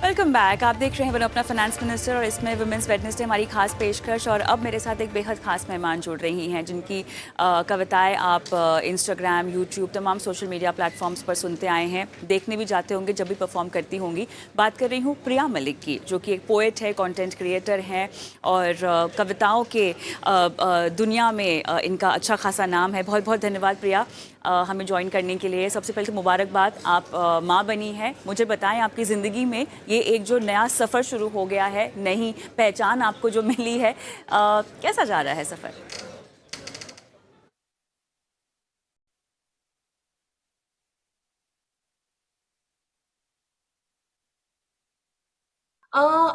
Welcome back. आप देख रहे हैं बनो अपना फाइनेंस मिनिस्टर और इसमें वुमेंस वेडनेसडे हमारी खास पेशकश। और अब मेरे साथ एक बेहद खास मेहमान जुड़ रही हैं जिनकी कविताएं आप इंस्टाग्राम, यूट्यूब, तमाम सोशल मीडिया प्लेटफॉर्म्स पर सुनते आए हैं, देखने भी जाते होंगे जब भी परफॉर्म करती होंगी। बात कर रही हूँ प्रिया मलिक की, जो कि एक पोएट है, कंटेंट क्रिएटर हैं और कविताओं के दुनिया में इनका अच्छा खासा नाम है। बहुत बहुत धन्यवाद प्रिया हमें ज्वाइन करने के लिए। सबसे पहले तो मुबारकबाद, आप माँ बनी हैं। मुझे बताएं आपकी ज़िंदगी में ये एक जो नया सफ़र शुरू हो गया है, नई पहचान आपको जो मिली है, कैसा जा रहा है सफ़र?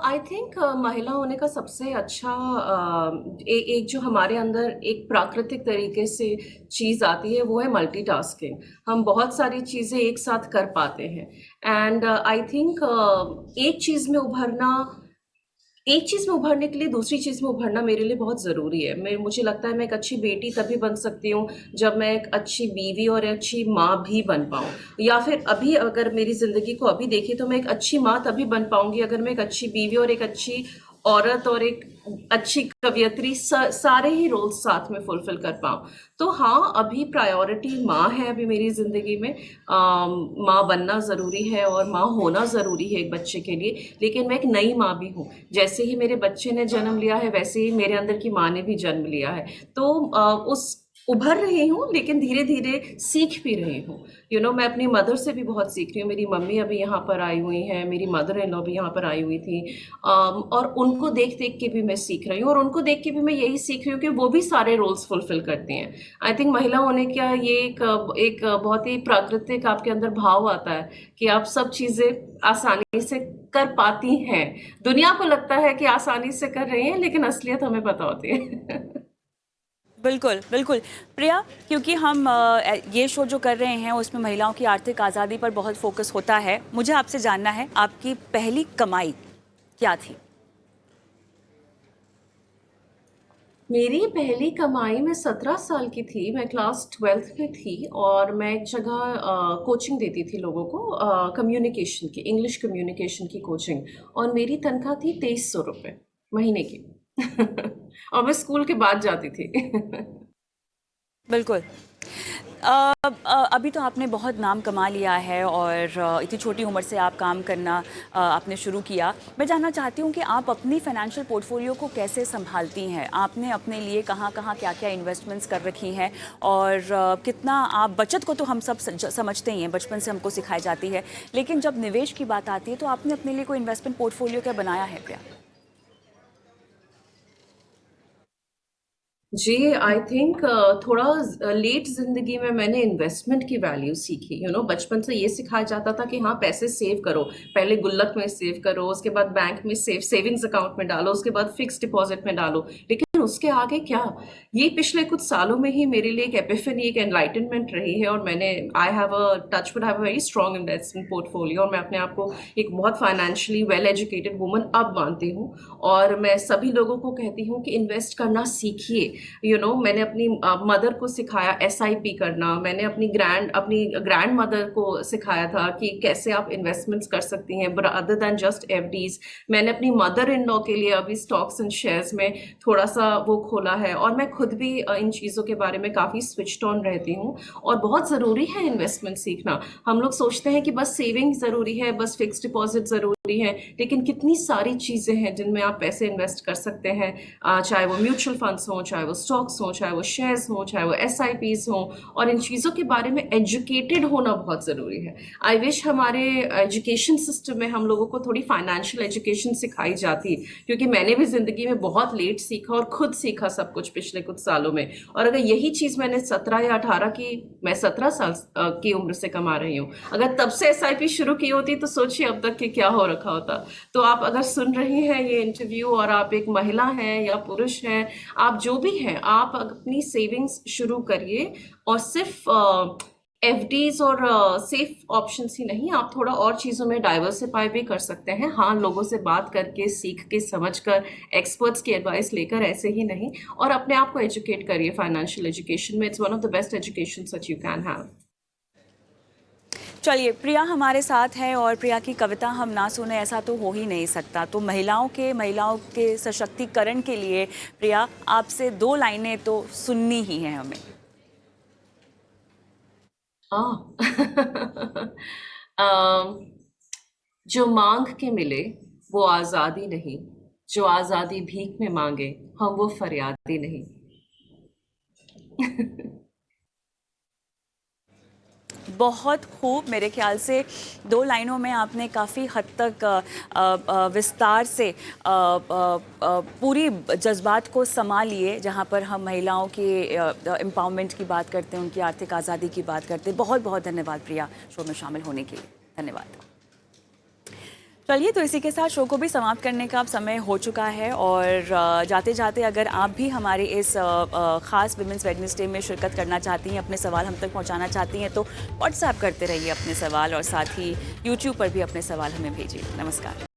आई थिंक महिला होने का सबसे अच्छा एक जो हमारे अंदर एक प्राकृतिक तरीके से चीज़ आती है वो है मल्टीटास्किंग। हम बहुत सारी चीज़ें एक साथ कर पाते हैं। एंड आई थिंक एक चीज़ में उभरने के लिए दूसरी चीज़ में उभरना मेरे लिए बहुत ज़रूरी है। मैं मुझे लगता है मैं एक अच्छी बेटी तभी बन सकती हूँ जब मैं एक अच्छी बीवी और एक अच्छी माँ भी बन पाऊँ। या फिर अभी अगर मेरी ज़िंदगी को अभी देखें तो मैं एक अच्छी माँ तभी बन पाऊँगी अगर मैं एक अच्छी बीवी और एक अच्छी औरत और एक अच्छी कवियत्री सारे ही रोल्स साथ में फुलफिल कर पाऊँ। तो हाँ, अभी प्रायोरिटी माँ है अभी मेरी ज़िंदगी में। माँ बनना ज़रूरी है और माँ होना ज़रूरी है एक बच्चे के लिए, लेकिन मैं एक नई माँ भी हूँ। जैसे ही मेरे बच्चे ने जन्म लिया है वैसे ही मेरे अंदर की माँ ने भी जन्म लिया है। तो उस उभर रही हूँ, लेकिन धीरे धीरे सीख भी रही हूँ। मैं अपनी मदर से भी बहुत सीख रही हूँ। मेरी मम्मी अभी यहाँ पर आई हुई हैं, मेरी मदर इन लॉ भी यहाँ पर आई हुई थी। और उनको देख देख के भी मैं सीख रही हूँ और उनको देख के भी मैं यही सीख रही हूँ कि वो भी सारे रोल्स फुलफिल करती हैं। आई थिंक महिला होने का ये एक बहुत ही प्राकृतिक आपके अंदर भाव आता है कि आप सब चीज़ें आसानी से कर पाती हैं। दुनिया को लगता है कि आसानी से कर रही हैं, लेकिन असलियत हमें पता होती है। बिल्कुल बिल्कुल प्रिया, क्योंकि हम ये शो जो कर रहे हैं उसमें महिलाओं की आर्थिक आज़ादी पर बहुत फोकस होता है। मुझे आपसे जानना है, आपकी पहली कमाई क्या थी? मेरी पहली कमाई मैं 17 साल की थी। मैं क्लास 12th में थी और मैं एक जगह कोचिंग देती थी लोगों को, कम्युनिकेशन की, इंग्लिश कम्युनिकेशन की कोचिंग। और मेरी तनख्वाह थी 2300 रुपये महीने की। और मैं स्कूल के बाद जाती थी। बिल्कुल। अभी तो आपने बहुत नाम कमा लिया है और इतनी छोटी उम्र से आप काम करना आपने शुरू किया। मैं जानना चाहती हूँ कि आप अपनी फाइनेंशियल पोर्टफोलियो को कैसे संभालती हैं? आपने अपने लिए कहाँ कहाँ क्या क्या इन्वेस्टमेंट्स कर रखी हैं और कितना आप बचत को तो हम सब समझते ही हैं, बचपन से हमको सिखाई जाती है, लेकिन जब निवेश की बात आती है तो आपने अपने लिए कोई इन्वेस्टमेंट पोर्टफोलियो क्या बनाया है क्या? जी, आई थिंक थोड़ा लेट ज़िंदगी में मैंने इन्वेस्टमेंट की वैल्यू सीखी। बचपन से ये सिखाया जाता था कि हाँ, पैसे सेव करो। पहले गुल्लक में सेव करो, उसके बाद बैंक में सेविंग्स अकाउंट में डालो, उसके बाद फिक्स्ड डिपॉज़िट में डालो। लेकिन उसके आगे क्या? ये पिछले कुछ सालों में ही मेरे लिए एक एपिफनी, एक एनलाइटनमेंट रही है। और मैंने I have a touch wood have a very strong investment portfolio और मैं अपने आप को एक बहुत फाइनेंशियली वेल एजुकेटेड वुमन अब मानती हूँ। और मैं सभी लोगों को कहती हूँ कि इन्वेस्ट करना सीखिए। मैंने अपनी मदर को सिखाया एसआईपी करना। मैंने अपनी ग्रैंड मदर को सिखाया था कि कैसे आप इन्वेस्टमेंट्स कर सकती हैं अदर देन जस्ट एफडीज। मैंने अपनी मदर इन लॉ के लिए अभी स्टॉक्स एंड शेयर्स में थोड़ा सा वो खोला है। और मैं खुद भी इन चीज़ों के बारे में काफ़ी स्विच्ड ऑन रहती हूँ। और बहुत ज़रूरी है इन्वेस्टमेंट सीखना। हम लोग सोचते हैं कि बस सेविंग ज़रूरी है, बस फिक्स्ड डिपॉजिट ज़रूरी है, लेकिन कितनी सारी चीज़ें हैं जिनमें आप पैसे इन्वेस्ट कर सकते हैं। चाहे वो म्यूचुअल फंड्स हों, चाहे वो स्टॉक्स हों, चाहे वो शेयर्स हों, चाहे वो एसआईपीज हों। और इन चीज़ों के बारे में एजुकेटेड होना बहुत ज़रूरी है। आई विश हमारे एजुकेशन सिस्टम में हम लोगों को थोड़ी फाइनेंशियल एजुकेशन सिखाई जाती, क्योंकि मैंने भी ज़िंदगी में बहुत लेट सीखा और खुद सीखा सब कुछ पिछले कुछ सालों में। और अगर यही चीज़ मैंने 17 या 18 की, मैं 17 साल की उम्र से कमा रही हूँ, अगर तब से एसआईपी शुरू की होती तो सोचिए अब तक के क्या हो रखा होता। तो आप अगर सुन रही हैं ये इंटरव्यू और आप एक महिला हैं या पुरुष हैं, आप जो भी हैं, आप अपनी सेविंग्स शुरू करिए। और सिर्फ एफडीज और सेफ ऑप्शंस ही नहीं, आप थोड़ा और चीज़ों में डाइवर्सिफाई भी कर सकते हैं। हाँ, लोगों से बात करके, सीख के, समझ कर, एक्सपर्ट्स की एडवाइस लेकर, ऐसे ही नहीं। और अपने आप को एजुकेट करिए फाइनेंशियल एजुकेशन में। It's one of the best education such you can have. चलिए, प्रिया हमारे साथ है और प्रिया की कविता हम ना सुने ऐसा तो हो ही नहीं सकता। तो महिलाओं के सशक्तिकरण के लिए प्रिया आपसे 2 लाइनें तो सुननी ही हैं हमें। हाँ। अम, जो मांग के मिले वो आजादी नहीं, जो आजादी भीख में मांगे हम वो फरियादी नहीं। बहुत खूब, मेरे ख्याल से 2 लाइनों में आपने काफ़ी हद तक विस्तार से पूरी जज्बात को समा लिए, जहाँ पर हम महिलाओं के एम्पावरमेंट की बात करते हैं, उनकी आर्थिक आज़ादी की बात करते हैं। बहुत बहुत धन्यवाद प्रिया शो में शामिल होने के लिए। धन्यवाद। चलिए, तो इसी के साथ शो को भी समाप्त करने का अब समय हो चुका है और जाते जाते अगर आप भी हमारे इस ख़ास विमेंस वेडनेसडे में शिरकत करना चाहती हैं, अपने सवाल हम तक पहुंचाना चाहती हैं, तो व्हाट्सएप करते रहिए अपने सवाल और साथ ही यूट्यूब पर भी अपने सवाल हमें भेजिए। नमस्कार।